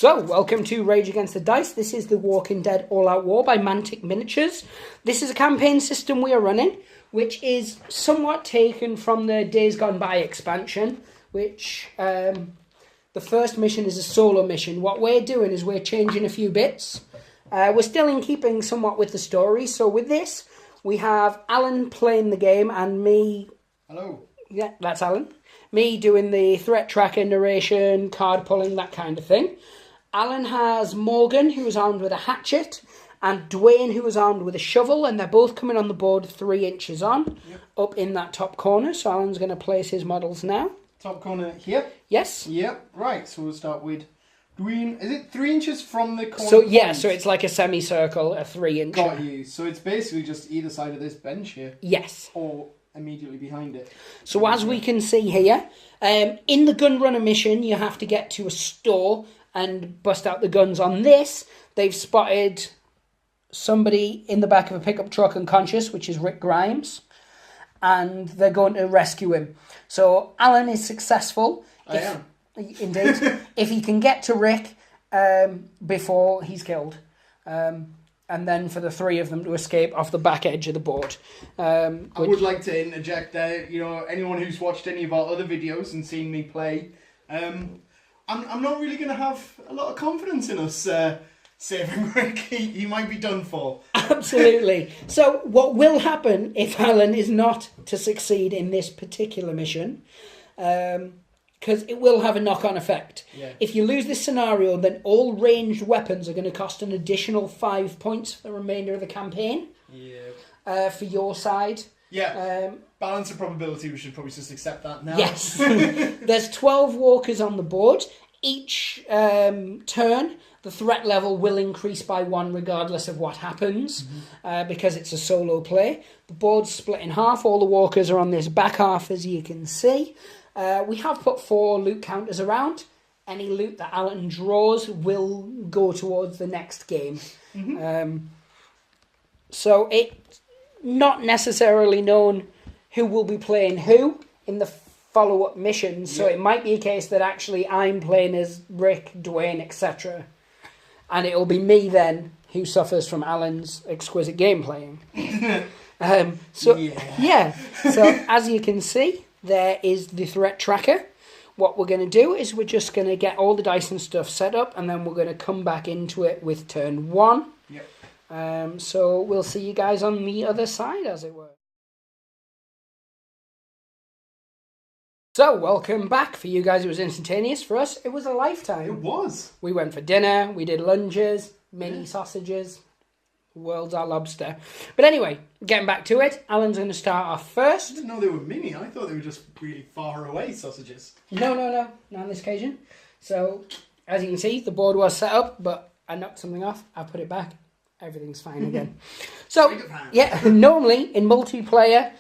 So, welcome to Rage Against the Dice. This is the Walking Dead All-Out War by Mantic Miniatures. This is a campaign system we are running, which is somewhat taken from the Days Gone By expansion, which the first mission is a solo mission. What we're doing is we're changing a few bits. We're still in keeping somewhat with the story. So with this, we have Alan playing the game and me... Hello. Yeah, that's Alan. Me doing the threat tracker, narration, card pulling, that kind of thing. Alan has Morgan, who is armed with a hatchet, and Dwayne, who is armed with a shovel, and they're both coming on the board 3 inches on, up in that top corner. So Alan's going to place his models now. Top corner here? Yes. Yep, right. So we'll start with Dwayne. Is it 3 inches from the corner? So, yeah, so it's like a semicircle, a 3-inch. Got you. So it's basically just either side of this bench here. Yes. Or immediately behind it. So as we can see here, in the gun runner mission, you have to get to a store and bust out the guns. On this, they've spotted somebody in the back of a pickup truck unconscious, which is Rick Grimes, and they're going to rescue him. So Alan is successful. I am. Indeed. If he can get to Rick before he's killed. And then for the 3 of them to escape off the back edge of the board. I would like to interject there, anyone who's watched any of our other videos and seen me play, I'm not really going to have a lot of confidence in us saving Rick. He might be done for. Absolutely. So what will happen if Alan is not to succeed in this particular mission, because it will have a knock-on effect. Yeah. If you lose this scenario, then all ranged weapons are going to cost an additional 5 points for the remainder of the campaign. Yeah. For your side. Yeah. Balance of probability, we should probably just accept that now. Yes. There's 12 walkers on the board. Each turn, the threat level will increase by 1 regardless of what happens, because it's a solo play. The board's split in half. All the walkers are on this back half, as you can see. We have put 4 loot counters around. Any loot that Alan draws will go towards the next game. So it's not necessarily known who will be playing who in the follow-up missions. So it might be a case that actually I'm playing as Rick, Dwayne, etc. And it'll be me then who suffers from Alan's exquisite game playing. So as you can see, there is the threat tracker. What we're going to do is we're just going to get all the dice and stuff set up, and then we're going to come back into it with turn 1. Yep. So we'll see you guys on the other side, as it were. So, welcome back. For you guys, it was instantaneous. For us, it was a lifetime. It was. We went for dinner, we did lunges, mini sausages. World's our lobster. But anyway, getting back to it, Alan's going to start off first. I didn't know they were mini. I thought they were just really far away sausages. No, not on this occasion. So, as you can see, the board was set up, but I knocked something off. I put it back. Everything's fine again. So, yeah, normally in multiplayer,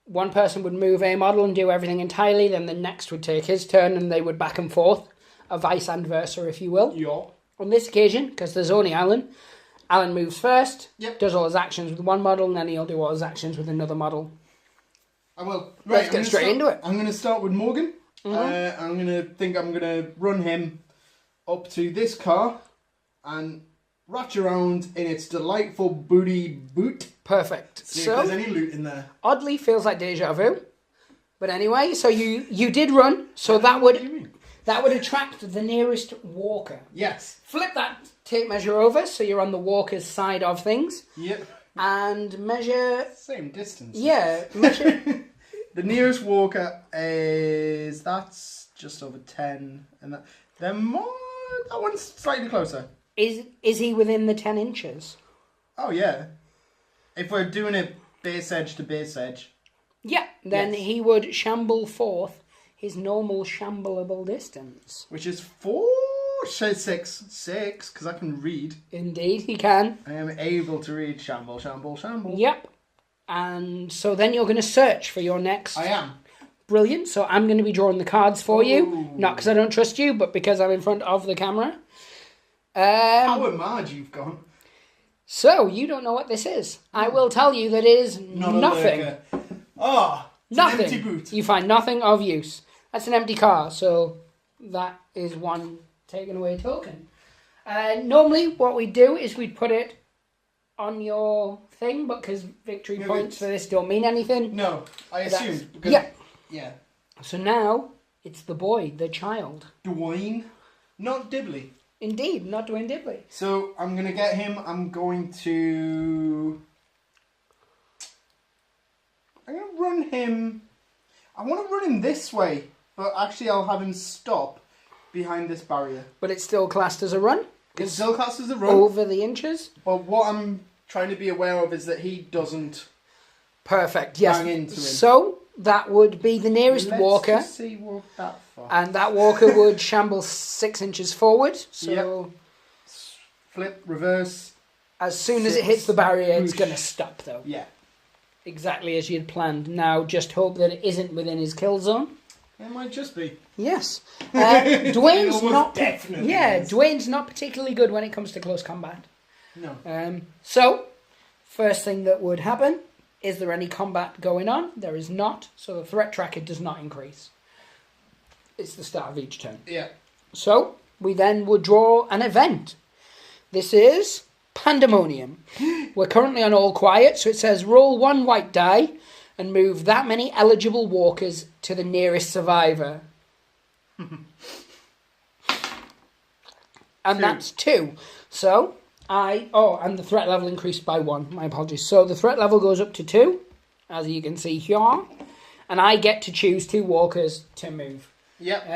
one person would move a model and do everything entirely, then the next would take his turn and they would back and forth, a vice versa, if you will. Yeah. On this occasion, because there's only Alan moves first, Yep. does all his actions with one model, and then he'll do all his actions with another model. I will. Let's get straight into it. I'm going to start with Morgan. I'm going to run him up to this car and ratch around in its delightful booty boot. Perfect. See if So, there's any loot in there. oddly feels like deja vu. But anyway, so you did run, so that would attract the nearest walker. Yes. Flip that tape measure over, so you're on the walker's side of things. Yep. And measure... Same distance. Yeah, measure... The nearest walker that's just over 10, and that one's slightly closer. Is he within the 10 inches? Oh yeah. If we're doing it base edge to base edge. Yeah, then Yes. he would shamble forth his normal shambleable distance. Which is 6, because I can read. Indeed, he can. I am able to read shamble, shamble, shamble. Yep. And so then you're going to search for your next... I am. Brilliant. So I'm going to be drawing the cards for you. Ooh. Not because I don't trust you, but because I'm in front of the camera. Power Marge you've gone. So, you don't know what this is. I will tell you that it is nothing. Nothing. An empty boot. You find nothing of use. That's an empty car, so that is one taken away token. Normally what we do is we'd put it on your thing, but because victory points for this don't mean anything. No, I assumed. Because, yeah. So now it's the boy, the child. Dwayne, not Dibley. Indeed, not Dwayne Dibley. So I'm going to get him. I'm going to run him. I want to run him this way, but actually I'll have him stop behind this barrier. But it's still classed as a run? It's still classed as a run. Over the inches? But what I'm trying to be aware of is that he doesn't Perfect, yes. bang into him. So that would be the nearest walker. Let's just see what that far. And that walker would shamble 6 inches forward. So yep. Flip, reverse. As soon as it hits the barrier, it's going to stop, though. Yeah. Exactly as you'd planned. Now, just hope that it isn't within his kill zone. It might just be. Yes. Dwayne's not. Definitely. Yeah, Dwayne's not particularly good when it comes to close combat. No. So, first thing that would happen: is there any combat going on? There is not. So the threat tracker does not increase. It's the start of each turn. Yeah. So we then would draw an event. This is Pandemonium. We're currently on all quiet, so it says roll 1 white die and move that many eligible walkers to the nearest survivor. And that's 2. So and the threat level increased by 1. My apologies. So the threat level goes up to 2, as you can see here, and I get to choose 2 walkers to move. Yep.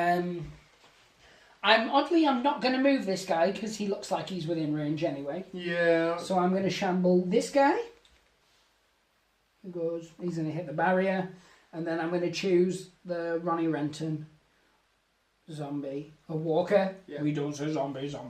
I'm not going to move this guy because he looks like he's within range anyway. Yeah. So I'm going to shamble this guy. He's going to hit the barrier, and then I'm going to choose the Ronnie Renton zombie, a walker. Yeah. We don't say zombies. So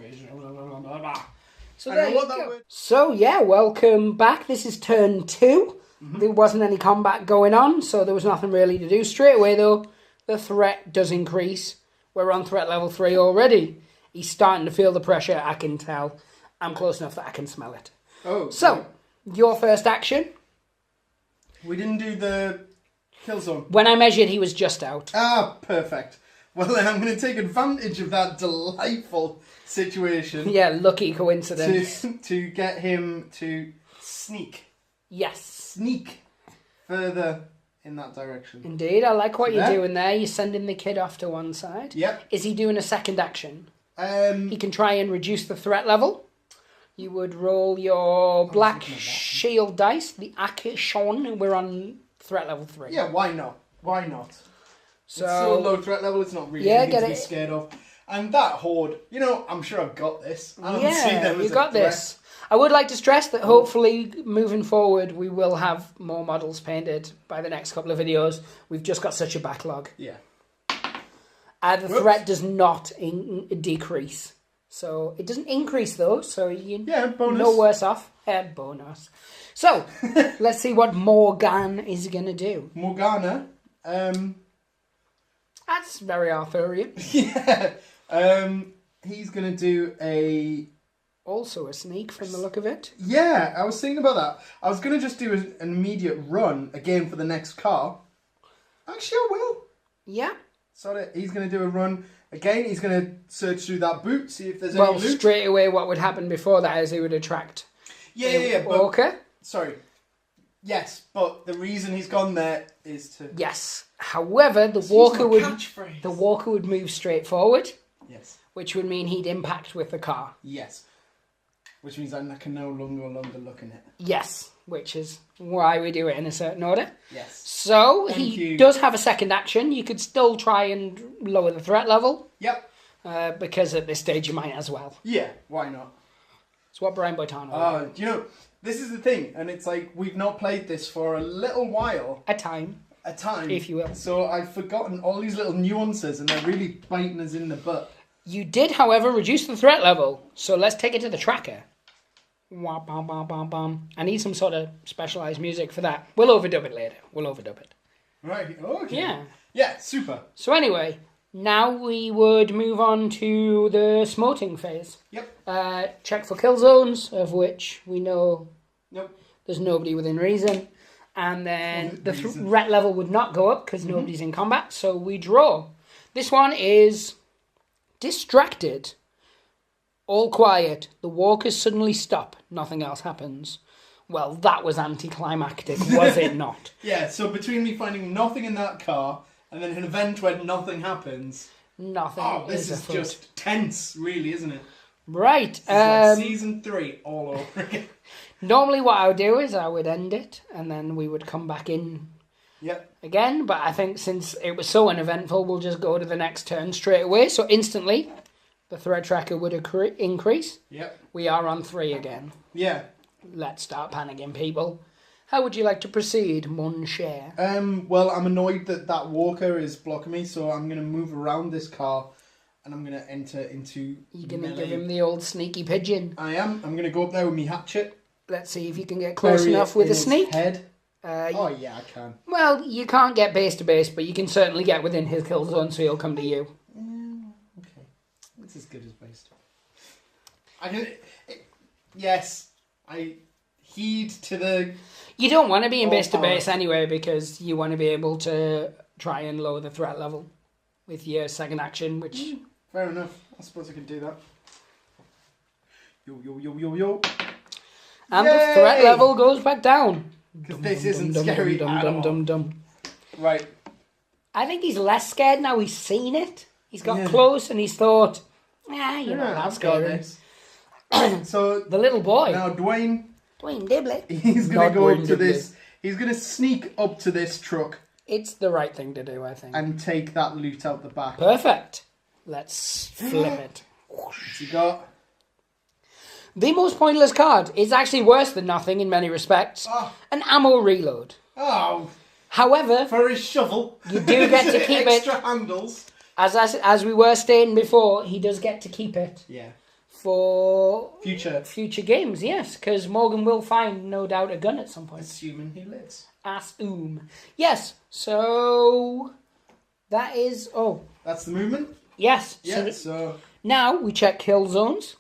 I there know you what that go. word- So yeah, welcome back. This is turn 2. There wasn't any combat going on, so there was nothing really to do. Straight away though, the threat does increase. We're on threat level 3 already. He's starting to feel the pressure, I can tell. I'm close enough that I can smell it. Oh. So, your first action. We didn't do the kill zone. When I measured, he was just out. Ah, perfect. Well, then I'm going to take advantage of that delightful situation. Yeah, lucky coincidence. To get him to sneak Yes. further in that direction. Indeed, I like what you're doing there. You're sending the kid off to one side. Yep. Is he doing a second action? He can try and reduce the threat level. You would roll your black shield dice, the Akishon, and we're on threat level 3. Yeah, why not? Why not? So, It's so low threat level, it's not really anything to be scared of. And that horde, I'm sure I've got this. I don't see them as you got this. I would like to stress that hopefully moving forward we will have more models painted by the next couple of videos. We've just got such a backlog. Yeah. The threat does not decrease. So it doesn't increase though, so you're bonus. no worse off. Bonus. So, let's see what Morgan is going to do. Morgana. That's very Arthurian. Yeah. He's going to do Also a sneak from the look of it. Yeah, I was thinking about that. I was going to just do an immediate run again for the next car. Actually, I will. Yeah. So he's going to do a run again. He's going to search through that boot, see if there's any loot. Straight away what would happen before that is he would attract a walker. Sorry. Yes, but the reason he's gone there is to... Yes. However, the walker would move straight forward. Yes. Which would mean he'd impact with the car. Yes. Which means I can no longer look in it. Yes, which is why we do it in a certain order. Yes. So he does have a second action. You could still try and lower the threat level. Yep. Because at this stage you might as well. Yeah, why not? It's what Brian Boitano did. This is the thing, and it's like we've not played this for a little while. A time, if you will. So I've forgotten all these little nuances, and they're really biting us in the butt. You did, however, reduce the threat level. So let's take it to the tracker. Wah, bam, bam, bam, bam. I need some sort of specialised music for that. We'll overdub it later. Right, okay. Yeah. Yeah, super. So anyway, now we would move on to the smoting phase. Yep. Check for kill zones, of which we know Nope. there's nobody within reason. And then the threat level would not go up because nobody's in combat. So we draw. This one is Distracted. All quiet. The walkers suddenly stop. Nothing else happens. Well, that was anticlimactic, was it not? Yeah, so between me finding nothing in that car and then an event where nothing happens... Nothing. Oh, this is just tense, really, isn't it? Right. It's like season 3 all over again. Normally what I would do is I would end it and then we would come back in again. But I think since it was so uneventful, we'll just go to the next turn straight away. So instantly, the thread tracker would increase. Yep. We are on 3 again. Yeah. Let's start panicking, people. How would you like to proceed, mon cher? Well, I'm annoyed that walker is blocking me, so I'm going to move around this car and I'm going to enter into You're going to give him the old sneaky pigeon. I am. I'm going to go up there with me hatchet. Let's see if you can get close enough with a sneak. Head. Oh, yeah, I can. Well, you can't get base to base, but you can certainly get within his kill zone, so he'll come to you. Okay. It's as good as base. Yes, I heed to the... You don't want to be in base to base anyway, because you want to be able to try and lower the threat level with your second action, which... Fair enough. I suppose I can do that. Yo. And Yay! The threat level goes back down. Because this isn't scary at all. Right. I think he's less scared now he's seen it. He's got close and he's thought, you know, that's scary. So the little boy. Now Dwayne Diblett. He's going to go up to this. He's going to sneak up to this truck. It's the right thing to do, I think. And take that loot out the back. Perfect. Let's flip it. What's he got? The most pointless card is actually worse than nothing in many respects. An ammo reload. Oh. However, for his shovel, you do get to keep extra it. Handles. As we were stating before, he does get to keep it. Yeah. For future games, yes, because Morgan will find, no doubt, a gun at some point. Assuming he lives. Yes. So that is that's the movement. Yes. Yeah. So now we check kill zones.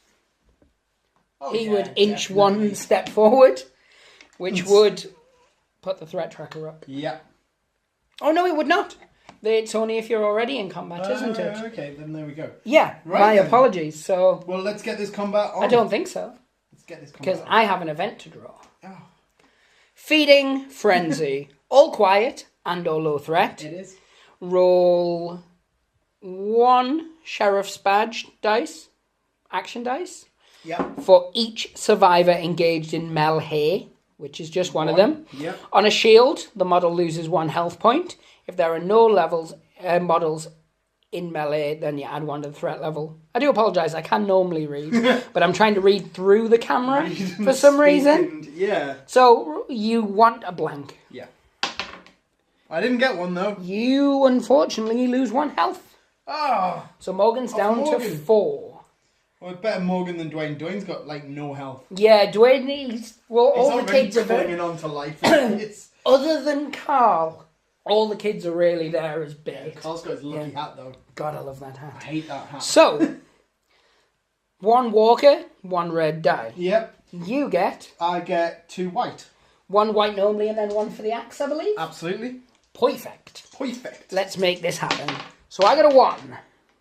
He would inch one step forward, which would put the threat tracker up. Yeah. Oh, no, it would not. It's only if you're already in combat, isn't it? Okay, then there we go. Yeah, right, my apologies. So, well, let's get this combat on. I don't think so. Let's get this combat because I have an event to draw. Oh. Feeding Frenzy. All quiet and all low threat. It is. Roll 1 Sheriff's Badge dice, action dice. Yeah. For each survivor engaged in melee, which is just one of them. Yep. On a shield, the model loses 1 health point. If there are no models in melee, then you add 1 to the threat level. I do apologise, I can normally read, but I'm trying to read through the camera for some reason. Yeah. So you want a blank. Yeah. I didn't get one though. You unfortunately lose 1 health. Oh. So Morgan's down to 4. Well, it's better Morgan than Dwayne. Dwayne's got like no health. Yeah, Dwayne needs. Well, all the kids are clinging on to life. Other than Carl, all the kids are really there as bait. Yeah, Carl's got his lucky hat though. God, I love that hat. I hate that hat. So, 1 walker, 1 red die. Yep. I get 2 white. 1 white normally and then 1 for the axe, I believe? Absolutely. Perfect. Let's make this happen. So I got a 1.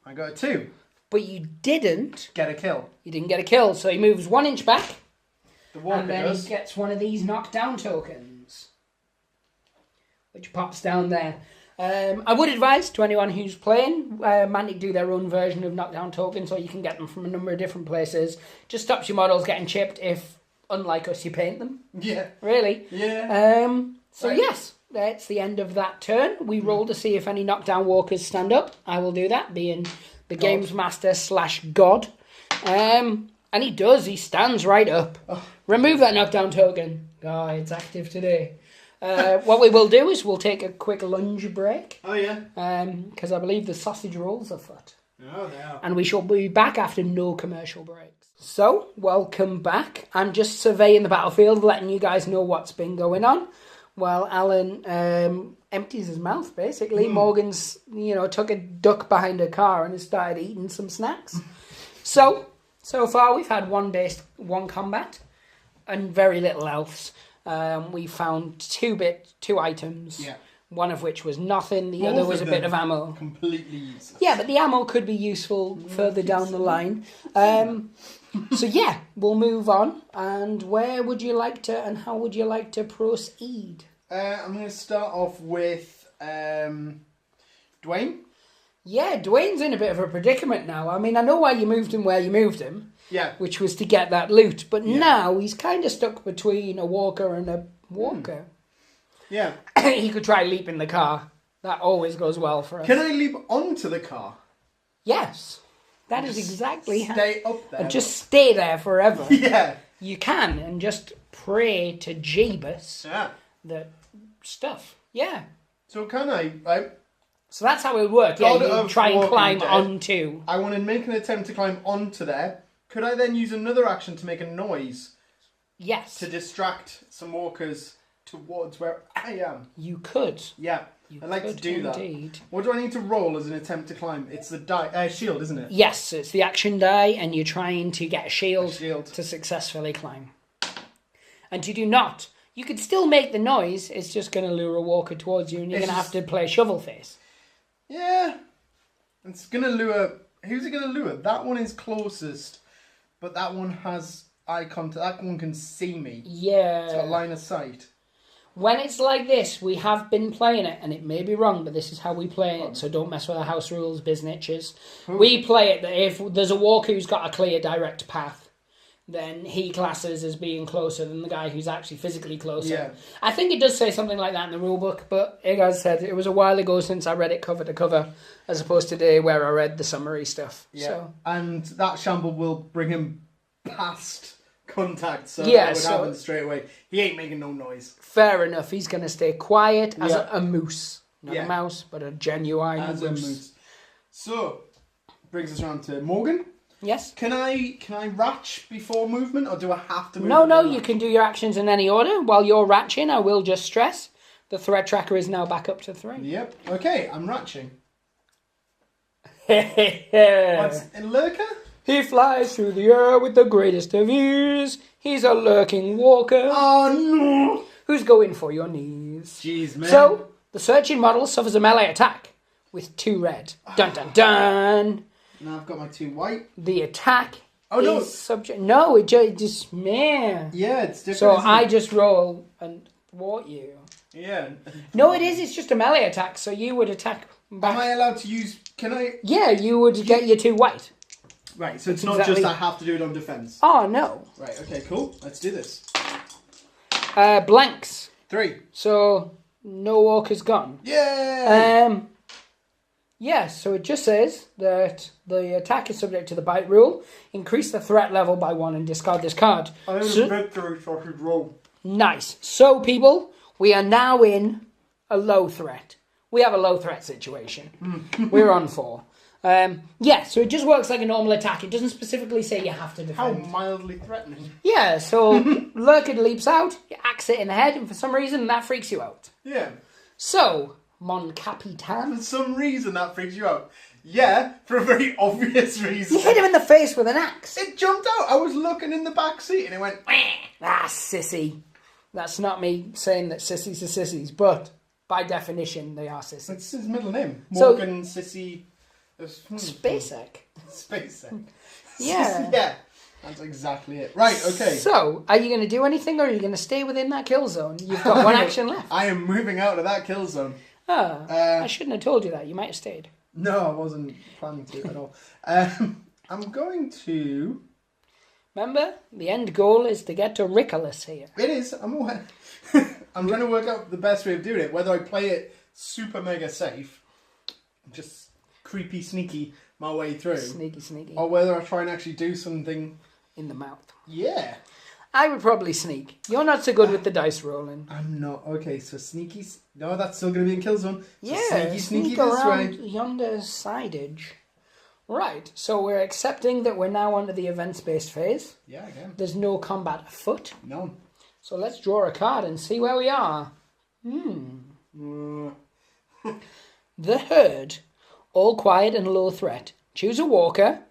I got a 2. But you didn't get a kill. You didn't get a kill, so he moves 1 inch back. The walker and then does. He gets one of these knockdown tokens, which pops down there. I would advise to anyone who's playing, Mantic do their own version of knockdown tokens, or you can get them from a number of different places. Just stops your models getting chipped if, unlike us, you paint them. Yeah. Really. Yeah. So yes, that's the end of that turn. We roll to see if any knockdown walkers stand up. I will do that, being the games master / god. And he does. He stands right up. Oh. Remove that knockdown token. Oh, it's active today. What we will do is we'll take a quick lunge break. Oh, yeah. Because I believe the sausage rolls are afoot. Oh, they are. And we shall be back after no commercial breaks. So, welcome back. I'm just surveying the battlefield, letting you guys know what's been going on. While Alan empties his mouth, basically. Morgan's, took a duck behind a car and has started eating some snacks. So far we've had 1 combat and very little else. We found 2 items. Yeah. one of which was nothing, the Both other was of a bit them of ammo. Completely useless. Yeah, but the ammo could be useful further down the line. So yeah, we'll move on. And where would you like to, and how would you like to proceed? I'm going to start off with Dwayne. Yeah, Dwayne's in a bit of a predicament now. I mean, I know why you moved him where you moved him. Yeah. Which was to get that loot. But now he's kind of stuck between a walker and a walker. Yeah. He could try leaping the car. That always goes well for us. Can I leap onto the car? Yes. That is exactly how. Stay up there. And just stay there forever. Yeah. You can, and just pray to Jeebus that stuff. Yeah. So can I, right? So that's how it would work. Yeah, God you try and Walking climb Dead. onto. I want to make an attempt to climb onto there. Could I then use another action to make a noise Yes. to distract some walkers towards where I am? You could. Yeah. You I'd like to could do indeed. that. What do I need to roll as an attempt to climb? It's the shield, isn't it? Yes, it's the action die, and you're trying to get a shield shield. to successfully climb. And you do not. You could still make the noise, it's just going to lure a walker towards you, and you're going to have to play shovel face. Yeah. It's going to lure... Who's it going to lure? That one is closest, but that one has eye contact. That one can see me. Yeah. It's got line of sight. When it's like this, we have been playing it, and it may be wrong, but this is how we play it, so don't mess with our house rules, biznitches. We play it that if there's a walker who's got a clear direct path, then he classes as being closer than the guy who's actually physically closer. Yeah. I think it does say something like that in the rulebook, but like I said, it was a while ago since I read it cover to cover, as opposed to today where I read the summary stuff. Yeah. So. And that shamble will bring him past contact, so Yeah, that would so- happen straight away. He ain't making no noise. Fair enough, he's going to stay quiet as a moose. Not Yeah. a mouse, but a genuine As a moose. moose. So, brings us around to Morgan. Yes? Can I ratch before movement, or do I have to move? No, you can do your actions in any order. While you're ratching, I will just stress, the threat tracker is now back up to 3. Yep. Okay, I'm ratching. Yeah. What's in lurker? He flies through the air with the greatest of ease. He's a lurking walker Oh no! who's going for your knees. Jeez, man. So, the searching model suffers a melee attack with 2 red. Dun dun dun! Now I've got my 2 white. The attack no. is subject... No, it just... Man. Yeah, it's different. So isn't I it? just roll and thwart you. Yeah. No, it is. It's just a melee attack, so you would attack back. Am I allowed to use? Can I? Yeah, you would get your 2 white. Right. So it's not exactly- just I have to do it on defense. Oh, no. Right. Okay. Cool. Let's do this. Blanks. 3. So, no walkers gone. Yeah. Yes, so it just says that the attack is subject to the bite rule. Increase the threat level by 1 and discard this card. I have a victory, so I should roll. Nice. So, people, we are now in a low threat. We have a low threat situation. We're on 4. Yeah, so it just works like a normal attack. It doesn't specifically say you have to How defend. mildly threatening. Yeah, so Lurker leaps out, you axe it in the head, and for some reason that freaks you out. Yeah. So, Mon Capitan. For some reason that freaks you out. Yeah, for a very obvious reason. You hit him in the face with an axe. It jumped out. I was looking in the back seat and it went. Ah, sissy. That's not me saying that sissies are sissies, but by definition they are sissies. It's his middle name. So- Morgan Sissy. Spacek. Spacek. Yeah. Yeah. That's exactly it. Right. Okay. So, are you going to do anything, or are you going to stay within that kill zone? You've got 1 action left. I am moving out of that kill zone. Oh, I shouldn't have told you that. You might have stayed. No, I wasn't planning to at all. I'm going to. Remember, the end goal is to get to Rickolas here. It is. I'm aware. I'm trying to work out the best way of doing it. Whether I play it super mega safe, just creepy sneaky my way through, Sneaky. or whether I try and actually do something. In the mouth. Yeah. I would probably sneak. You're not so good with the dice rolling. I'm not. Okay, so sneaky. No, that's still going to be in kill zone. So Yeah, sneaky sneak this around way. yonder sidage. Right, so we're accepting that we're now under the events-based phase. Yeah, again. There's no combat afoot. No. So let's draw a card and see where we are. Uh, The herd. All quiet and low threat. Choose a walker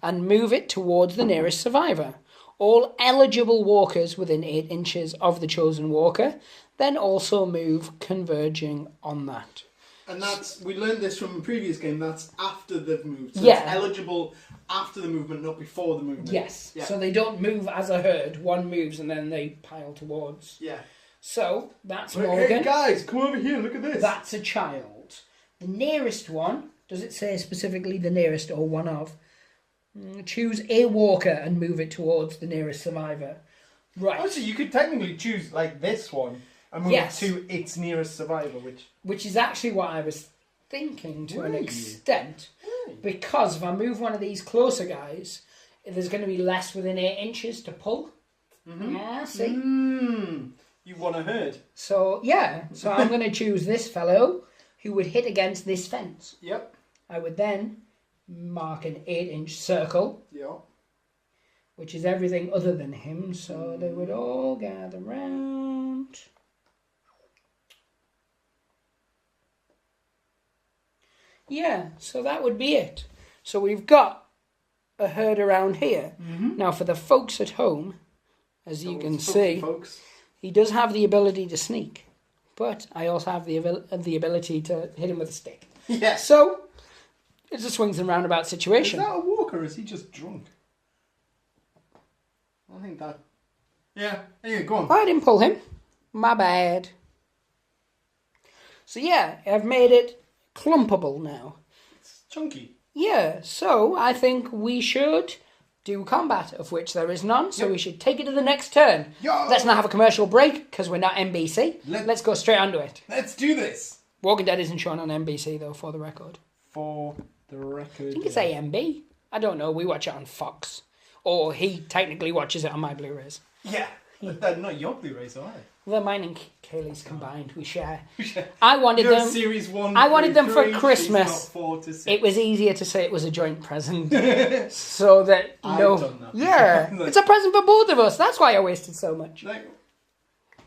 and move it towards the nearest survivor. All eligible walkers within 8 inches of the chosen walker then also move, converging on that. And we learned this from a previous game, that's after they've moved. So Yeah. it's eligible after the movement, not before the movement. Yes. Yeah. So they don't move as a herd. One moves and then they pile towards. Yeah. So that's Hey Morgan. guys, come over here, look at this. That's a child. The nearest one, does it say specifically the nearest or one of? Choose a walker and move it towards the nearest survivor. Right. Oh, so you could technically choose like this one and move Yes. it to its nearest survivor, Which is actually what I was thinking to an Really? extent. Because if I move one of these closer guys, there's going to be less within 8 inches to pull. Mm-hmm. Yeah, see? You want a herd. So, yeah. So I'm going to choose this fellow who would hit against this fence. Yep. I would then mark an 8-inch circle, Yeah. which is everything other than him. So they would all gather round. Yeah, so that would be it. So we've got a herd around here. Mm-hmm. Now, for the folks at home, as you can see, folks. he does have the ability to sneak, but I also have the ability to hit him with a stick. Yeah. So it's a swings and roundabout Is situation. that a walker or is he just drunk? I think that... Yeah, go on. I didn't pull him. My bad. So yeah, I've made it clumpable now. It's chunky. Yeah, so I think we should do combat, of which there is none, so we should take it to the next turn. Yo! Let's not have a commercial break, because we're not NBC. Let's go straight onto it. Let's do this. Walking Dead isn't shown on NBC, though, for the record. For the record. I think it's AMB. I don't know, we watch it on Fox. Or he technically watches it on my Blu-rays. Yeah. They're not your Blu-rays, are they? Well, mine and Kaylee's combined, we share. I wanted You're them... Series 1 I wanted them for through 3, Christmas. she's not 4 to 6. It was easier to say it was a joint present. So that, I've no... done that. Yeah, it's a present for both of us. That's why I wasted so much.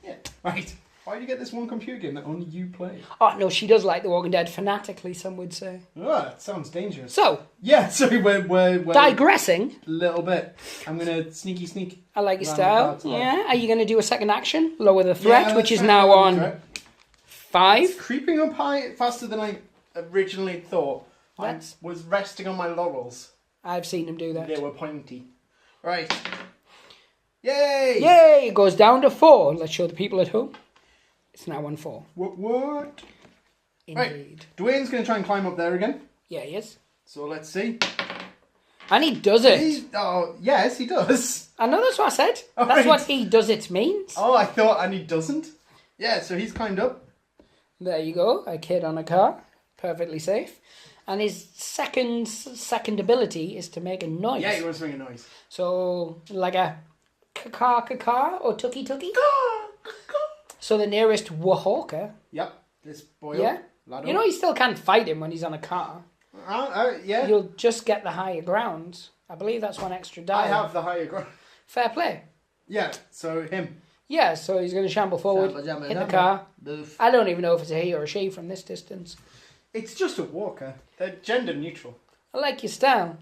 Yeah. Right. Why do you get this one computer game that only you play? Oh, no, she does like The Walking Dead fanatically, some would say. Oh, that sounds dangerous. So, Yeah, sorry, we're digressing. a little bit. I'm going to sneak. I like your round style. the back. Yeah. Are you going to do a second action? Lower the threat, Yeah, which is let's now try on the threat. 5. It's creeping up high faster than I originally thought. That's- I was resting on my laurels. I've seen him do that. They were pointy. Right. Yay! Yay! It goes down to 4. Let's show the people at home. It's now on 4. What? Indeed. Right. Dwayne's going to try and climb up there again. Yeah, he is. So let's see. And he does it. Oh, yes, he does. I know that's what I said. Oh, That's right. what he does it means. Oh, I thought, and he doesn't. Yeah, so he's climbed up. There you go. A kid on a car. Perfectly safe. And his second ability is to make a noise. Yeah, he wants to make a noise. So, like a cacar or tucky. So the nearest Wahawker. Yep, this boy. Yeah. Lad You know, you still can't fight him when he's on a car. yeah. You'll just get the higher ground. I believe that's one extra die. I have the higher ground. Fair play. Yeah, so him. Yeah, so he's going to shamble forward, hit the car. Boof. I don't even know if it's a he or a she from this distance. It's just a walker. They're gender neutral. I like your style.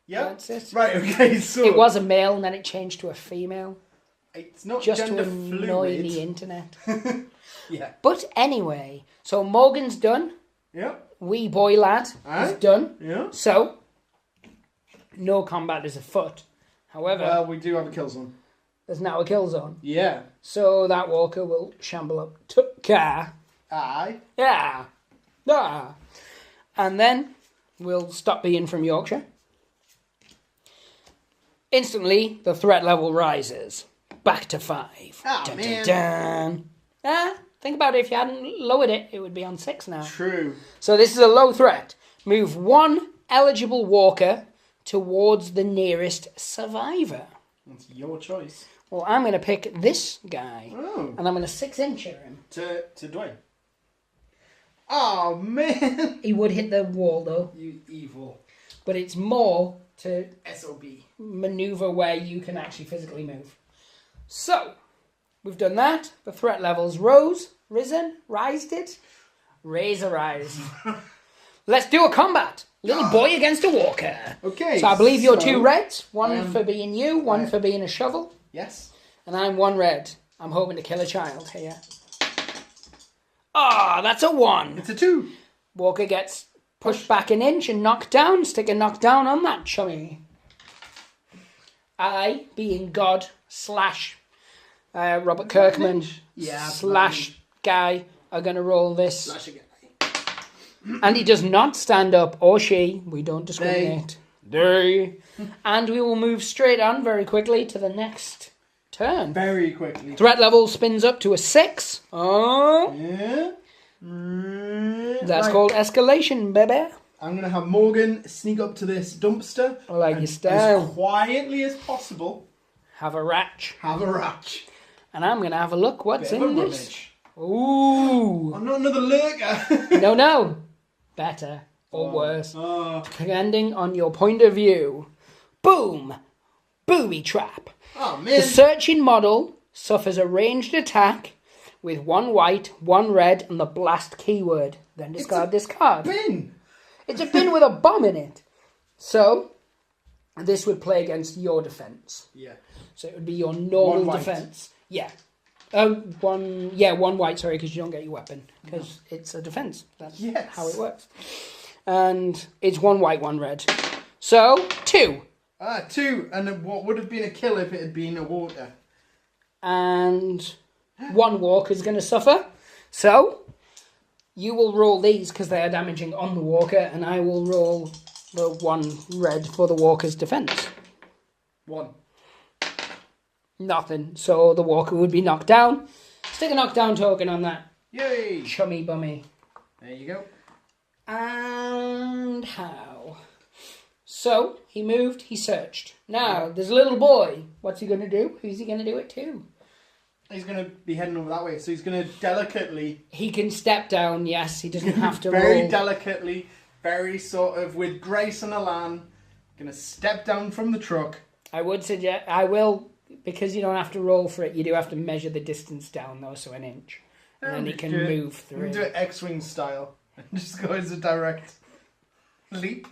Yeah. That's it. Right. Okay. So It was a male and then it changed to a female. It's not Just to gender annoy fluid. the internet. Yeah. But anyway, so Morgan's done. Yeah. Wee boy lad Aye. is done. Yeah. So, no combat is afoot. However, Well, we do have a kill zone. there's now a kill zone. Yeah. So that walker will shamble up to car. Aye. Yeah. Ah. And then we'll stop being from Yorkshire. Instantly, the threat level rises. Back to 5. Ah, Dun, man. dun, dun. Think about it. If you hadn't lowered it, it would be on 6 now. True. So this is a low threat. Move 1 eligible walker towards the nearest survivor. That's your choice. Well, I'm going to pick this guy. Oh. And I'm going to 6-incher him. To Dwayne. Oh man. He would hit the wall, though. You evil. But it's more to SOB. maneuver where you can actually physically move. So, we've done that. The threat levels rised it? Raise. Let's do a combat. Little boy against a walker. Okay. So I believe you're 2 reds. One for being you, one for being a shovel. Yes. And I'm 1 red. I'm hoping to kill a child here. Ah, that's a 1. It's a 2. Walker gets pushed back an inch and knocked down. Stick a knockdown on that chummy. I, being God / Robert Kirkman / guy, are going to roll this. And he does not stand up, or she. We don't discriminate. They. And we will move straight on very quickly to the next turn. Very quickly. Threat level spins up to a 6. Oh. Yeah. That's called escalation, baby. I'm going to have Morgan sneak up to this dumpster. I like your style. As quietly as possible. Have a ratch. And I'm going to have a look what's bit in of a this. rummage. Ooh. I'm not another lurker. No. Better or worse. Depending on your point of view. Boom. Booby trap. Oh, man. The searching model suffers a ranged attack with 1 white, 1 red, and the blast keyword. Then discard this card. Bin. It's a bin with a bomb in it. So, this would play against your defense. Yeah. So it would be your normal defense. Yeah. 1 white, sorry, because you don't get your weapon. Because it's a defense. That's how it works. And it's 1 white, 1 red. So, 2. 2. And what would have been a kill if it had been a walker? And 1 walker is going to suffer. So, you will roll these because they are damaging on the walker, and I will roll the 1 red for the walker's defense. 1. Nothing. So the walker would be knocked down. Stick a knockdown token on that. Yay! Chummy bummy. There you go. And how? So, he moved, he searched. Now, there's a little boy. What's he going to do? Who's he going to do it to? He's going to be heading over that way, so he's going to delicately... He can step down, yes. He doesn't have to very roll. delicately, very sort of with grace and elan, going to step down from the truck. I would suggest... I will... Because you don't have to roll for it, you do have to measure the distance down, though, so an inch. And then he can move through. Do it X-Wing style. And just go as a direct leap.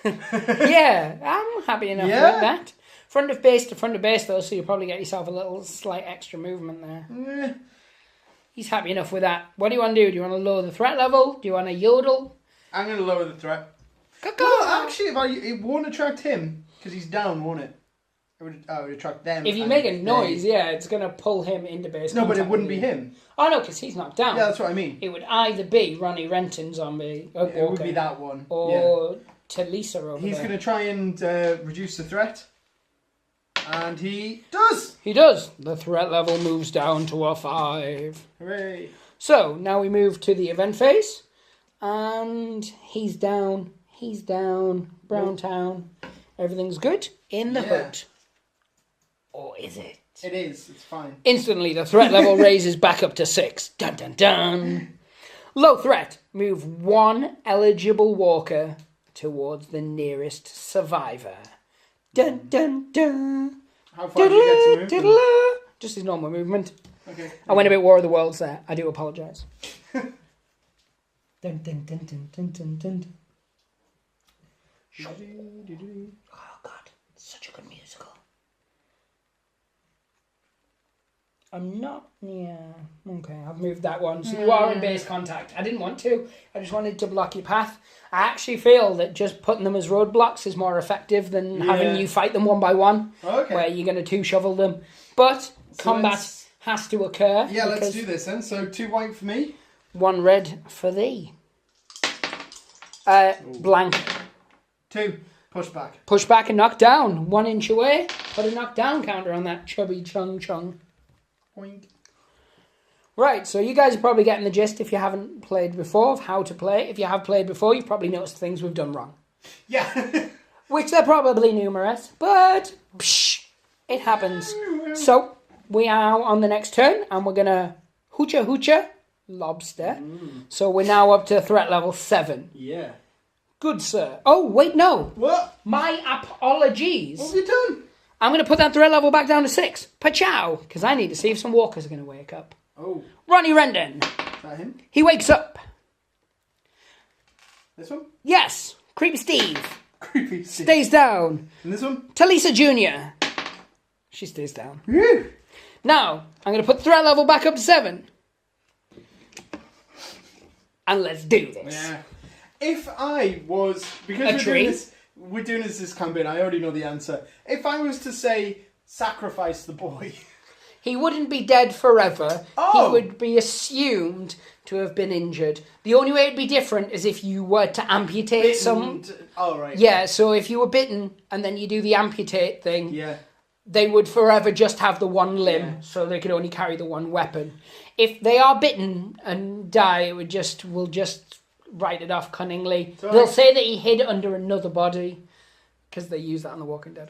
Yeah, I'm happy enough with that. Front of base to front of base, though, so you'll probably get yourself a little slight extra movement there. Yeah. He's happy enough with that. What do you want to do? Do you want to lower the threat level? Do you want to yodel? I'm going to lower the threat. Go. Well, actually, it won't attract him, because he's down, won't it? It would attract them. If you make a noise, it's going to pull him into base. No, but it wouldn't be him. Oh, no, because he's knocked down. Yeah, that's what I mean. It would either be Ronnie Renton zombie, it would be that one. Or Talisa over He's there. going to try and reduce the threat. And he does! He does. The threat level moves down to a 5. Hooray. So, now we move to the event phase. And he's down. Brown Town. Everything's good in the hood. Or is it? It is. It's fine. Instantly, the threat level raises back up to 6. Dun dun dun. Low threat. Move 1 eligible walker towards the nearest survivor. Dun dun dun. How far do you get to move? Just his normal movement. Okay. I went a bit War of the Worlds there. I do apologise. Dun dun dun dun dun dun dun. Oh God, it's such a good musical. I'm not... Yeah. Okay, I've moved that one. So you are in base contact. I didn't want to. I just wanted to block your path. I actually feel that just putting them as roadblocks is more effective than having you fight them one by one. Okay. Where you're going to 2-shovel them. But combat has to occur. Yeah, let's do this then. So 2 white for me. 1 red for thee. Blank. 2. Push back. Push back and knock down. 1 inch away. Put a knockdown counter on that chubby chung. Point. Right, so you guys are probably getting the gist if you haven't played before of how to play. If you have played before, you've probably noticed things we've done wrong. Yeah. Which they're probably numerous, but it happens. So we are on the next turn, and we're going to hoocha lobster. So we're now up to threat level 7. Yeah. Good, sir. Oh, wait, no. What? My apologies. What have you done? I'm going to put that threat level back down to 6. Pachow. Because I need to see if some walkers are going to wake up. Oh. Ronnie Rendon. Is that him? He wakes up. This one? Yes. Creepy Steve. Creepy Steve. Stays down. And this one? Talisa Jr. She stays down. Woo! Now, I'm going to put threat level back up to 7. And let's do this. Yeah. If I was... Because we're doing this campaign, I already know the answer. If I was to say, sacrifice the boy... He wouldn't be dead forever. Oh. He would be assumed to have been injured. The only way it'd be different is if you were to amputate some... Oh, right. Yeah, so if you were bitten and then you do the amputate thing, Yeah. they would forever just have the one limb, Yeah. so they could only carry the one weapon. If they are bitten and die, we'll just write it off cunningly. So They'll say that he hid under another body, because they use that on The Walking Dead.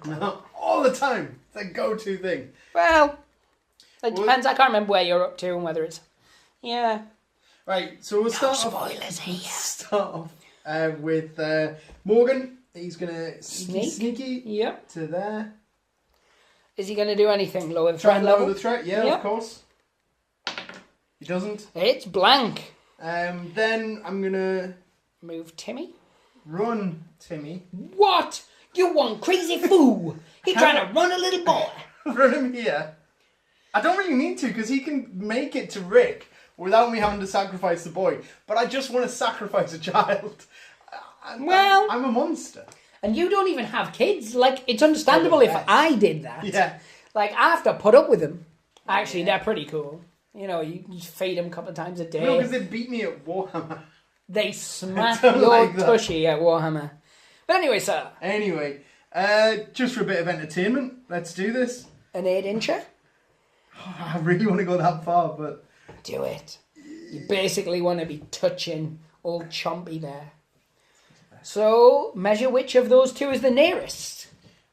All the time. It's a go-to thing. Well, it depends. I can't remember where you're up to and whether it's... Yeah. Right, so we'll start spoilers here. Start off with Morgan. He's going to sneaky Yep. to there. Is he going to do anything? Lower the Try threat and level? lower the threat, yeah, Yep. of course. He doesn't. It's blank. Then I'm going to Move Timmy. run Timmy. What? You one crazy fool. He's trying to run a little boy. Run him here. I don't really need to because he can make it to Rick without me having to sacrifice the boy. But I just want to sacrifice a child. Well... I'm a monster. And you don't even have kids. Like, it's understandable if I did that. Yeah. Like, I have to put up with them. Actually, they're pretty cool. You know, you feed them a couple of times a day. No, because they beat me at Warhammer. They smack don't your like that. tushy at Warhammer. But anyway, sir. Anyway, just for a bit of entertainment, let's do this. An 8-incher? I really want to go that far, but... Do it. You basically want to be touching old Chompy there. So, measure which of those two is the nearest.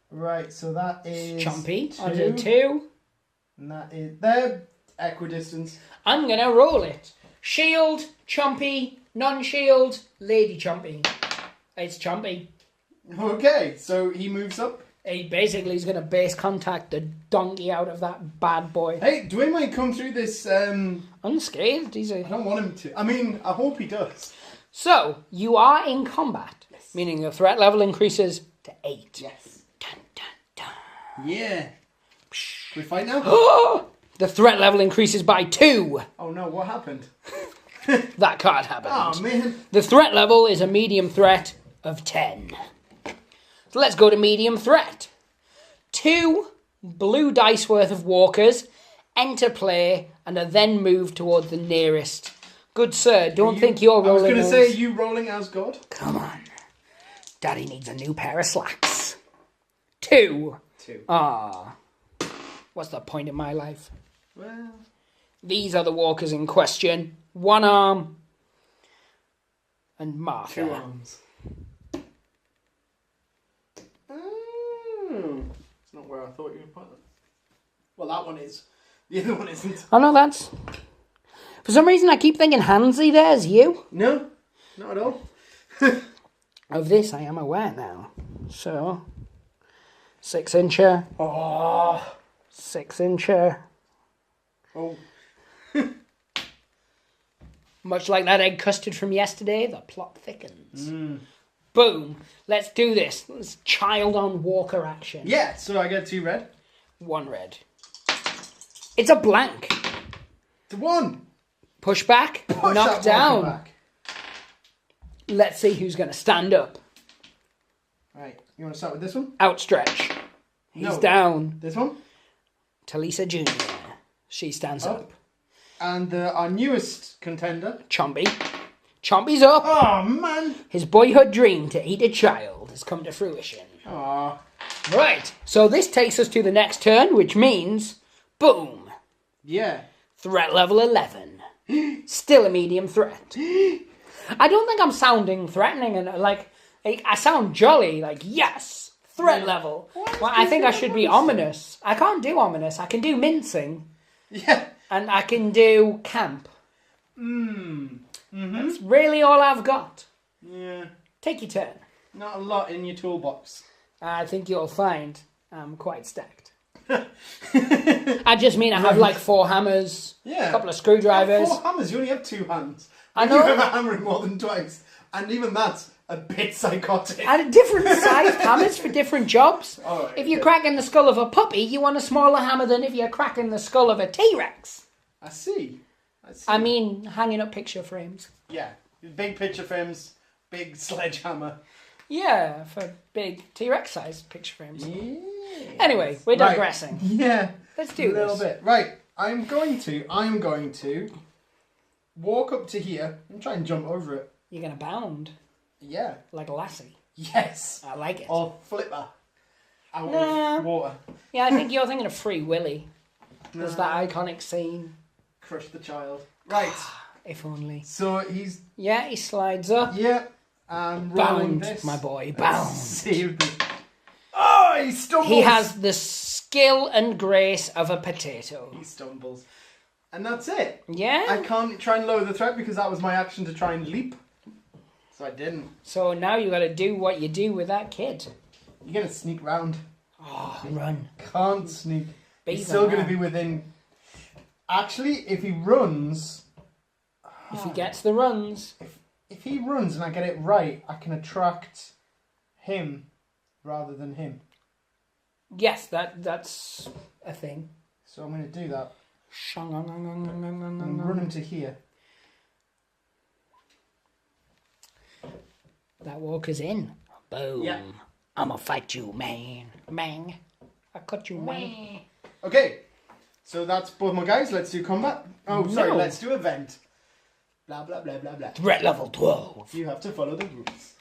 Right, so that is... Chompy, 2. I did 2. And that is... They're equidistance. I'm going to roll it. Shield, Chompy, non-shield, Lady Chompy. It's Chompy. Okay, so he moves up. He basically is going to base contact the donkey out of that bad boy. Hey, Dwayne might come through this... Unscathed. I don't want him to. I mean, I hope he does. So, you are in combat, meaning your threat level increases to 8. Yes. Dun, dun, dun. Yeah. Can we fight now? The threat level increases by 2. Oh no, what happened? That card happened. Oh man. The threat level is a medium threat of 10. So let's go to medium threat. 2 blue dice worth of walkers enter play and are then moved towards the nearest. Good sir, don't think you're rolling. I was going to those. say, are you rolling as God? Come on. Daddy needs a new pair of slacks. 2. 2. Ah. What's the point in my life? Well... These are the walkers in question. 1 arm. And Martha. 2 arms. Oh. It's not where I thought you would put them. Well, that one is. The other one isn't. Oh no, that's... For some reason I keep thinking Hansy there's you. No, not at all. Of this I am aware now. So... 6-incher. Oh. 6-incher. Oh. Much like that egg custard from yesterday, the plot thickens. Boom. Let's do this. Let's child on walker action. Yeah, so I get 2 red. 1 red. It's a blank. To 1. Push back. Push Knock that down. walker back. Let's see who's going to stand up. Right, you want to start with this one? Outstretch. He's No. down. This one? Talisa Jr. She stands up. And our newest contender. Chompy. Chompy's up. Oh, man. His boyhood dream to eat a child has come to fruition. Aw. Right. So this takes us to the next turn, which means... Boom. Yeah. Threat level 11. Still a medium threat. I don't think I'm sounding threatening and like I sound jolly. Like, yes, threat level. Well, I think I should be ominous. I can't do ominous. I can do mincing. Yeah. And I can do camp. That's really all I've got. Yeah. Take your turn. Not a lot in your toolbox. I think you'll find I'm quite stacked. I just mean I have like 4 hammers, Yeah. a couple of screwdrivers. 4 hammers, you only have 2 hands. I You know. have a hammer more than twice. And even that's a bit psychotic. And different sized hammers for different jobs. Right, if you're cracking the skull of a puppy, you want a smaller hammer than if you're cracking the skull of a T-Rex. I see. I mean, hanging up picture frames. Yeah, big picture frames, big sledgehammer. Yeah, for big T-Rex sized picture frames. Yeah. Anyway, we're digressing. Right. Yeah. Let's do a little this. bit. Right, I'm going to walk up to here and try and jump over it. You're going to bound. Yeah. Like a lassie. Yes. I like it. Or flipper. Out of water. Yeah, I think you're thinking of Free Willy. There's that iconic scene. Crush the child. Right. If only. So he's... Yeah, he slides up. Yeah. Bound, this. my boy. Bound. Save me. Oh, he stumbles. He has the skill and grace of a potato. He stumbles. And that's it. Yeah. I can't try and lower the threat because that was my action to try and leap. So I didn't. So now you got to do what you do with that kid. You're going to sneak round. Oh, run. Can't sneak. Be He's still going to be within... Actually, if he runs... If he gets the runs. If he runs and I get it right, I can attract him rather than him. Yes, that's a thing. So I'm going to do that. And And run him to here. That walker's in. Boom. Yeah. I'ma fight you, man. Man. I cut you, man. Okay. So that's both my guys. Let's do combat. Oh, sorry. No. Let's do event. Blah, blah, blah, blah, blah. Threat level 12. You have to follow the rules.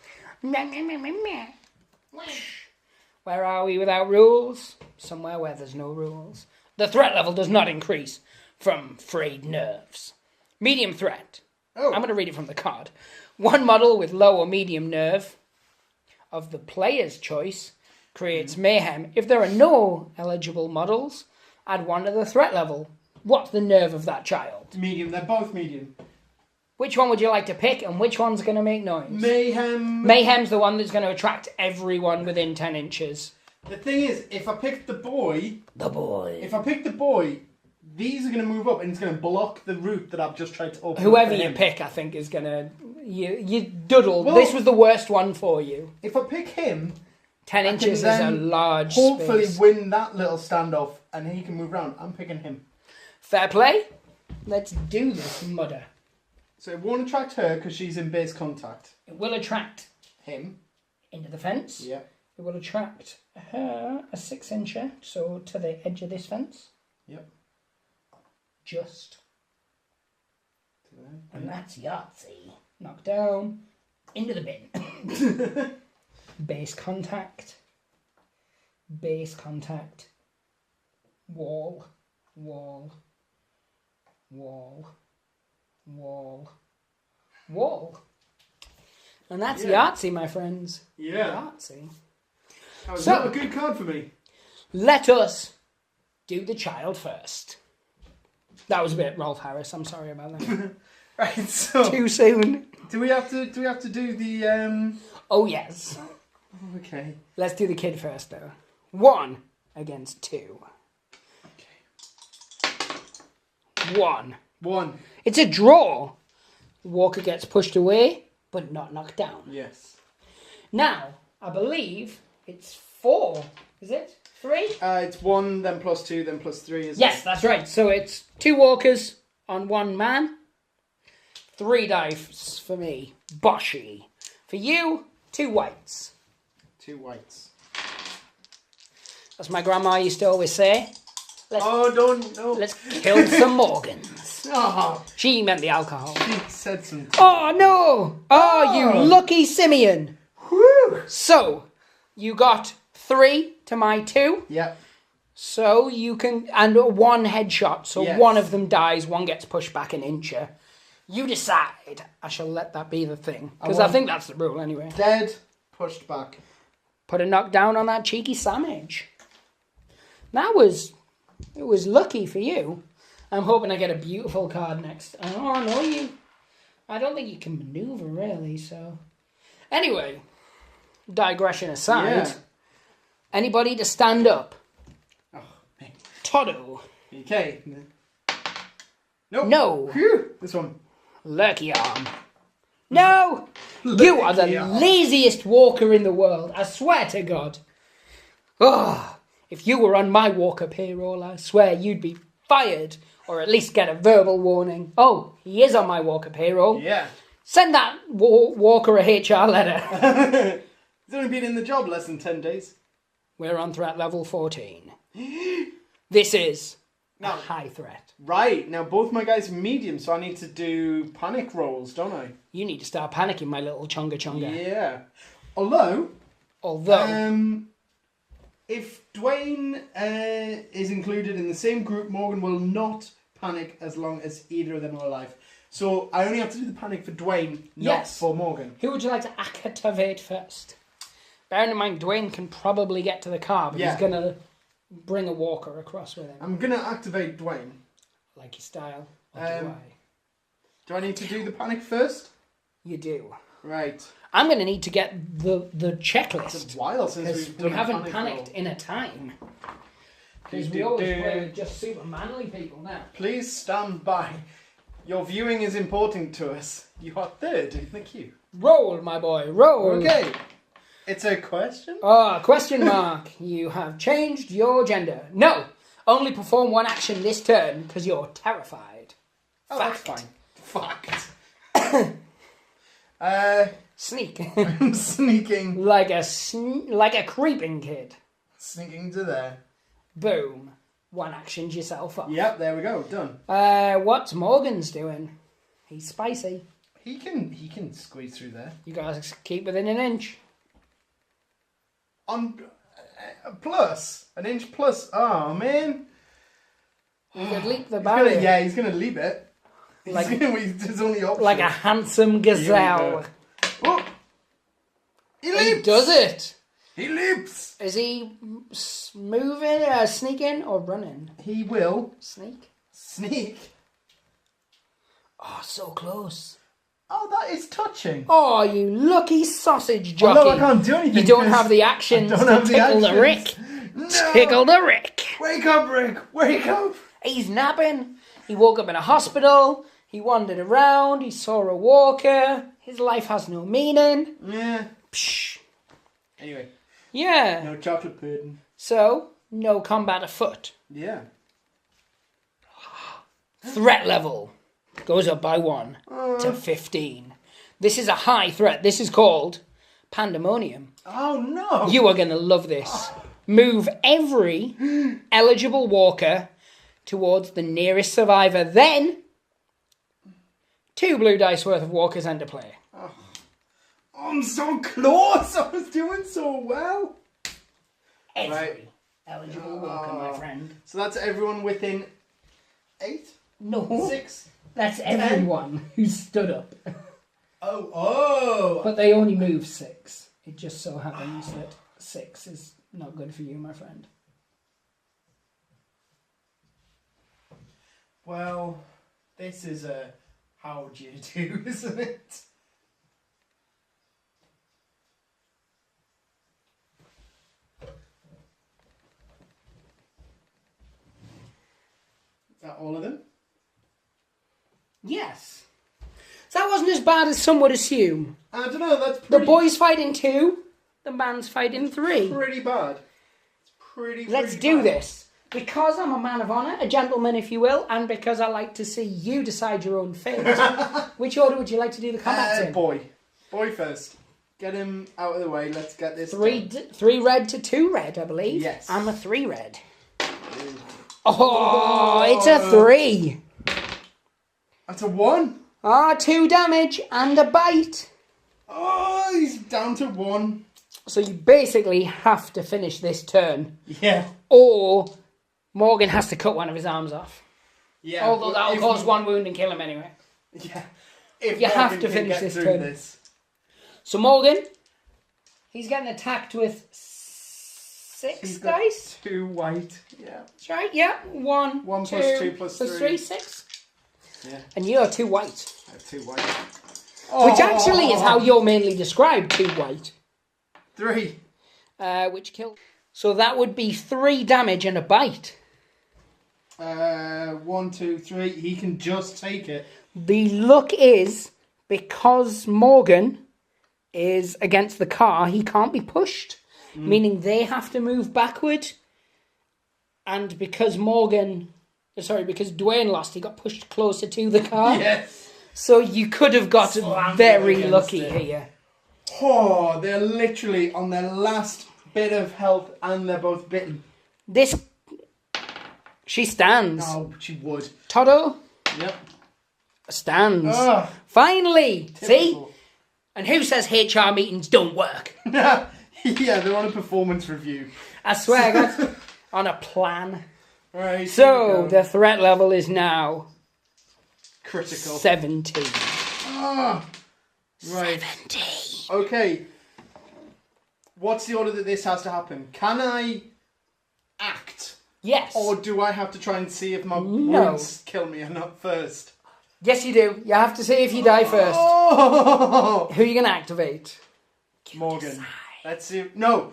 Where are we without rules? Somewhere where there's no rules. The threat level does not increase from frayed nerves. Medium threat. Oh. I'm going to read it from the card. One model with low or medium nerve of the player's choice creates mayhem. If there are no eligible models, add one to the threat level. What's the nerve of that child? Medium. They're both medium. Which one would you like to pick, and which one's going to make noise? Mayhem. Mayhem's the one that's going to attract everyone within 10 inches. The thing is, if I pick the boy... If I pick the boy, these are going to move up and it's going to block the route that I've just tried to open. Whoever you pick, I think, is going to... You doodle. Well, this was the worst one for you. If I pick him... 10 inches is a large hopefully space. win that little standoff and he can move around. I'm picking him. Fair play. Let's do this, mudder. So it won't attract her because she's in base contact. It will attract Him. into the fence. Yeah. It will attract her a 6-incher, so to the edge of this fence. Yep. Just. And that's Yahtzee. Knock down. Into the bin. Base contact. Base contact. Wall. Wall. Wall. Wall. Wall. And that's Yahtzee, my friends. Yeah. Yahtzee. That was So- not a good card for me. Let us do the child first. That was a bit Rolf Harris. I'm sorry about that. Right, so Too soon. do we have to do the Oh yes. okay. Let's do the kid first, though. 1 against 2. Okay. 1. 1. It's a draw. Walker gets pushed away, but not knocked down. Yes. Now, I believe it's 4. Is it? 3? It's 1, then +2, then +3. Isn't Yes, it? that's right. So it's 2 walkers on 1 man. 3 dice for me. Boshy. For you, 2 whites. 2 whites. As my grandma used to always say. Let's kill some Morgans. Oh, She meant the alcohol. she said some. Oh no! Oh, you lucky Simeon. Whew. So, you got 3 to my 2. Yep. So you can, and 1 headshot. So Yes. one of them dies, 1 gets pushed back an incher. You decide. I shall let that be the thing. Because I think that's the rule anyway. Dead, pushed back. Put a knockdown on that cheeky Samage. It was lucky for you. I'm hoping I get a beautiful card next. Oh, no, I don't think you can maneuver, really, so. Anyway, digression aside, Yeah. anybody to stand up? Oh, man. Todo. Okay. Nope. No. Phew. This one. Lurky arm. No! You are the laziest walker in the world, I swear to God. Oh, if you were on my walker payroll, I swear you'd be fired, or at least get a verbal warning. Oh, he is on my walker payroll. Yeah. Send that walker a HR letter. He's only been in the job less than 10 days. We're on threat level 14. This is a high threat. Right, now both my guys are medium, so I need to do panic rolls, don't I? You need to start panicking, my little chunga chunga. Yeah. Although, if Dwayne is included in the same group, Morgan will not panic as long as either of them are alive. So I only have to do the panic for Dwayne, not for Morgan. Who would you like to activate first? Bearing in mind, Dwayne can probably get to the car, but he's going to bring a walker across with him. I'm going to activate Dwayne. Like your style. Do I need to do the panic first? You do. Right. I'm going to need to get the checklist. It's a while since we haven't panicked in a time. Because we always play with just super manly people now. Please stand by. Your viewing is important to us. You are third in the queue. Roll, my boy, roll. Okay. It's a question? Question mark. You have changed your gender. No. Only perform one action this turn because you're terrified. Oh, Fact. that's fine. Fact. Sneak. I'm sneaking. like a creeping kid. Sneaking to there. Boom. One actioned yourself up. Yep, there we go. Done. What's Morgan's doing? He's spicy. He can squeeze through there. You guys keep within an inch. On an inch plus. Oh man. You could leap the barrier. He's gonna leap it. There's only option. Like a handsome gazelle. Oh, he leaps. He does it. He leaps. Is he moving, sneaking, or running? He will sneak. Oh, so close. Oh, that is touching. Oh, you lucky sausage jockey. Oh, no, I can't do anything. You don't have the actions to tickle the Rick. No. Tickle the Rick. Wake up, Rick. Wake up. He's napping. He woke up in a hospital. He wandered around. He saw a walker. His life has no meaning. Yeah. Psh. Anyway. Yeah. No chocolate pudding. So, no combat afoot. Yeah. Threat level goes up by 1 to 15. This is a high threat. This is called Pandemonium. Oh, no. You are going to love this. Move every eligible walker towards the nearest survivor. Then, 2 blue dice worth of walkers enter play. Oh, I'm so close. I was doing so well. Every eligible walker, my friend. So that's everyone within 8? No. 6? That's everyone who stood up. Oh. But they only move 6. It just so happens that 6 is not good for you, my friend. Well, this is a how would you do, isn't it? Is that all of them? Yes. So that wasn't as bad as some would assume. I don't know, that's The boys fight in 2, the man's fight in 3. pretty bad. It's pretty Let's do this. Because I'm a man of honour, a gentleman if you will, and because I like to see you decide your own fate. Which order would you like to do the combat in? Boy first. Get him out of the way, let's get this 3 red to 2 red, I believe. Yes. I'm a 3 red. Oh, it's a 3. That's a 1. 2 damage and a bite. Oh, he's down to 1. So you basically have to finish this turn. Yeah. Or Morgan has to cut one of his arms off. Yeah. Although that'll cause 1 wound and kill him anyway. Yeah. You have to finish this turn. So Morgan, he's getting attacked with 6 dice. 2 white. Yeah. That's right, yeah. 1 plus 2 plus 3, 6. Yeah. And you're 2 white. I have 2 white. Which actually is how you're mainly described, 2 white. 3. Which killed. So that would be 3 damage and a bite. 1, 2, 3. He can just take it. The luck is, because Morgan is against the car, he can't be pushed, meaning they have to move backward. And because Dwayne lost, he got pushed closer to the car. Yes. So you could have got very lucky it. here. Oh, they're literally on their last bit of health and they're both bitten. She stands. Oh, she would. Toto Yep. stands. Ugh. Finally. Typical. See? And who says HR meetings don't work? Yeah, they're on a performance review. I swear, guys. On a plan. Right. So, the threat level is now critical. 17. Ah, right. 17. Okay. What's the order that this has to happen? Can I act? Yes. Or do I have to try and see if my wounds kill me or not first? Yes, you do. You have to see if you die first. Oh! Who are you going to activate? Morgan. Let's see. No.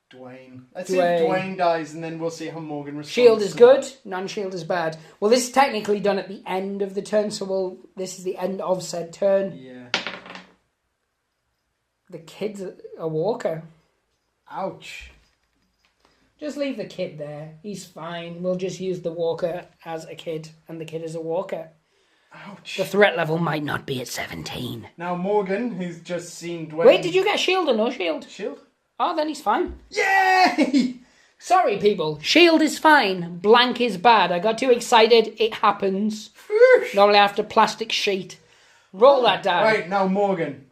Dwayne. Let's see if Dwayne dies and then we'll see how Morgan responds. Shield is good. Non-shield is bad. Well, this is technically done at the end of the turn, so this is the end of said turn. Yeah. The kid's a walker. Ouch. Just leave the kid there. He's fine. We'll just use the walker as a kid and the kid as a walker. Ouch. The threat level might not be at 17. Now Morgan, who's just seen Dwayne... Wait, did you get shield or no shield? Shield? Oh, then he's fine. Yay! Sorry, people. Shield is fine. Blank is bad. I got too excited. It happens. Normally I have to plastic sheet. Roll that die. Right, now Morgan.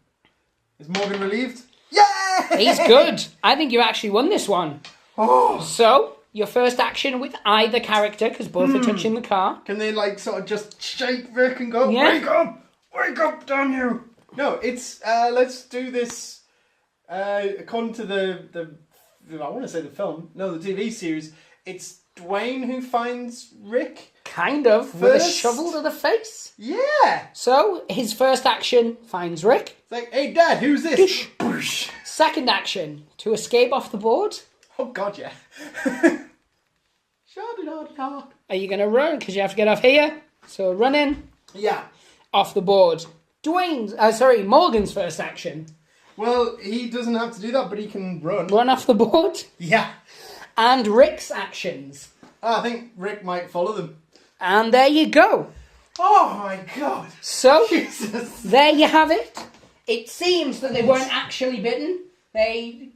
Is Morgan relieved? Yeah! He's good. I think you actually won this one. Oh. So, your first action with either character, because both are touching the car. Can they, like, sort of just shake Rick and go, Yeah. Wake up! Wake up, damn you! No, it's, let's do this, according to the I want to say the film, no, the TV series, it's Dwayne who finds Rick. Kind of, with a shovel to the face. Yeah! So, his first action finds Rick. It's like, hey, Dad, who's this? Boosh. Second action, to escape off the board. Oh, God, yeah. Are you going to run? Because you have to get off here. So, run in. Yeah. Off the board. Morgan's first action. Well, he doesn't have to do that, but he can run. Run off the board. Yeah. And Rick's actions. I think Rick might follow them. And there you go. Oh, my God. So, Jesus. there you have it. It seems that they weren't actually bitten. They,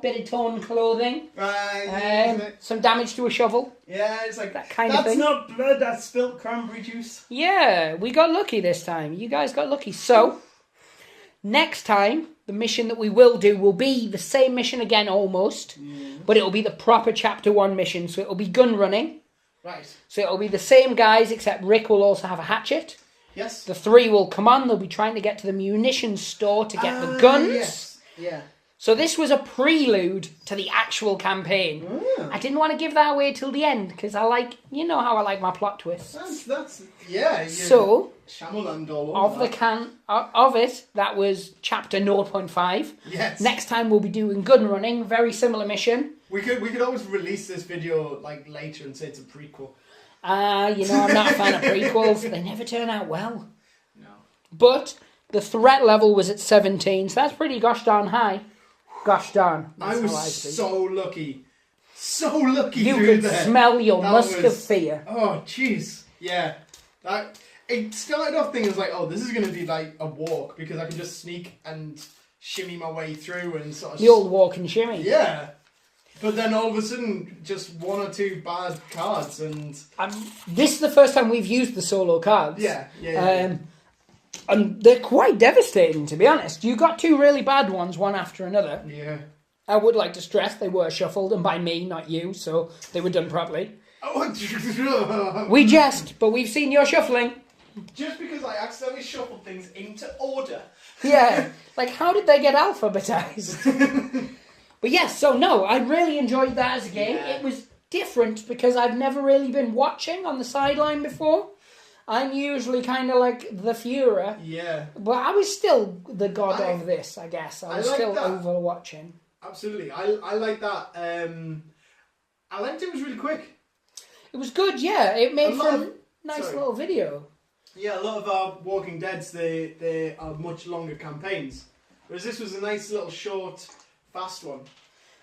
bit of torn clothing. Right. Some damage to a shovel. Yeah, it's like, that kind of thing. That's not blood, that's spilt cranberry juice. Yeah, we got lucky this time. You guys got lucky. So, next time, the mission that we will do will be the same mission again almost. But it will be the proper Chapter 1 mission. So, it will be gun running. Right. So, it will be the same guys, except Rick will also have a hatchet. Yes. The 3 will come on. They'll be trying to get to the munitions store to get the guns. Yes. Yeah. So this was a prelude to the actual campaign. I didn't want to give that away till the end because I like, how I like my plot twists. That's yeah. So Shyamalan all of it, that was chapter 0.5. Yes. Next time we'll be doing gun running, very similar mission. We could always release this video like later and say it's a prequel. I'm not a fan of prequels. They never turn out well. No. But the threat level was at 17, so that's pretty gosh darn high. Gosh darn. I was so lucky. So lucky. You could smell your musk of fear. Oh, jeez. Yeah. It started off thinking, oh, this is going to be like a walk because I can just sneak and shimmy my way through and sort of... The old walk and shimmy. Yeah. But then all of a sudden, just 1 or 2 bad cards and... This is the first time we've used the solo cards. Yeah. And they're quite devastating, to be honest. You got 2 really bad ones, one after another. Yeah. I would like to stress they were shuffled, and by me, not you, so they were done properly. We jest, but we've seen your shuffling. Just because I accidentally shuffled things into order. Yeah. Like, how did they get alphabetized? But yes, so no, I really enjoyed that as a game. Yeah. It was different because I've never really been watching on the sideline before. I'm usually kind of like the Führer. Yeah. But I was still the god of this, I guess. I was still over watching. Absolutely. I like that. I liked it was really quick. It was good, yeah. It made for a nice little video. Yeah, a lot of our Walking Deads, they are much longer campaigns. Whereas this was a nice little short, fast one.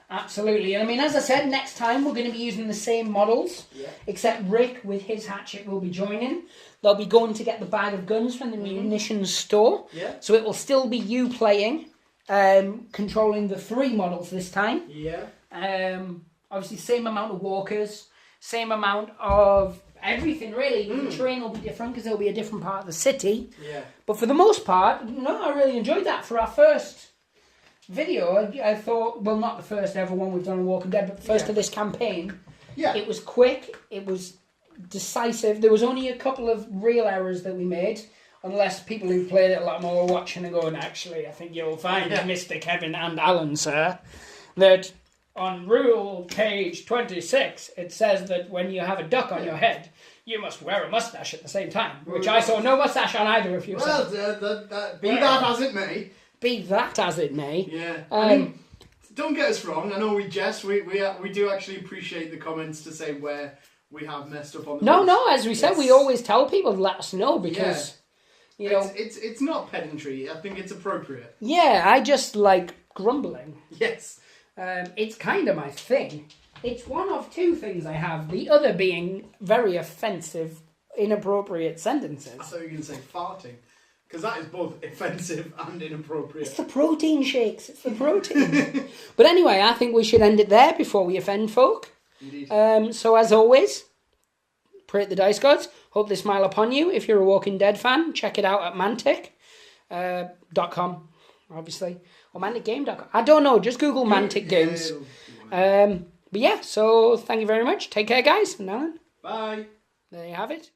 Absolutely. And I mean, as I said, next time we're going to be using the same models, except Rick with his hatchet will be joining. They'll be going to get the bag of guns from the munitions store. Yeah. So it will still be you playing, controlling the 3 models this time. Yeah. Obviously, same amount of walkers, same amount of everything, really. The terrain will be different because there'll be a different part of the city. Yeah. But for the most part, I really enjoyed that for our first video. I thought, well, not the first ever one we've done on Walking Dead, but the first of this campaign. Yeah. It was quick, it was decisive. There was only a couple of real errors that we made, unless people who've played it a lot more are watching and going, actually, I think you'll find, Mr. Kevin and Alan, sir, that on rule page 26, it says that when you have a duck on your head, you must wear a mustache at the same time, which I saw no mustache on either of you. Well, be that as it may. Be that as it may. Yeah. I mean, don't get us wrong. I know we jest. We do actually appreciate the comments to say where we have messed up on the No, as we said, we always tell people to let us know because, you know... It's not pedantry. I think it's appropriate. Yeah, I just like grumbling. Yes. It's kind of my thing. It's one of 2 things I have, the other being very offensive, inappropriate sentences. I thought you were going to say farting. Because that is both offensive and inappropriate. It's the protein shakes. It's the protein. But anyway, I think we should end it there before we offend folk. Indeed. So as always, pray at the dice gods. Hope they smile upon you. If you're a Walking Dead fan, check it out at Mantic.com, obviously. Or ManticGame.com. I don't know. Just Google Mantic Games. But yeah, so thank you very much. Take care, guys. And Alan. Bye. There you have it.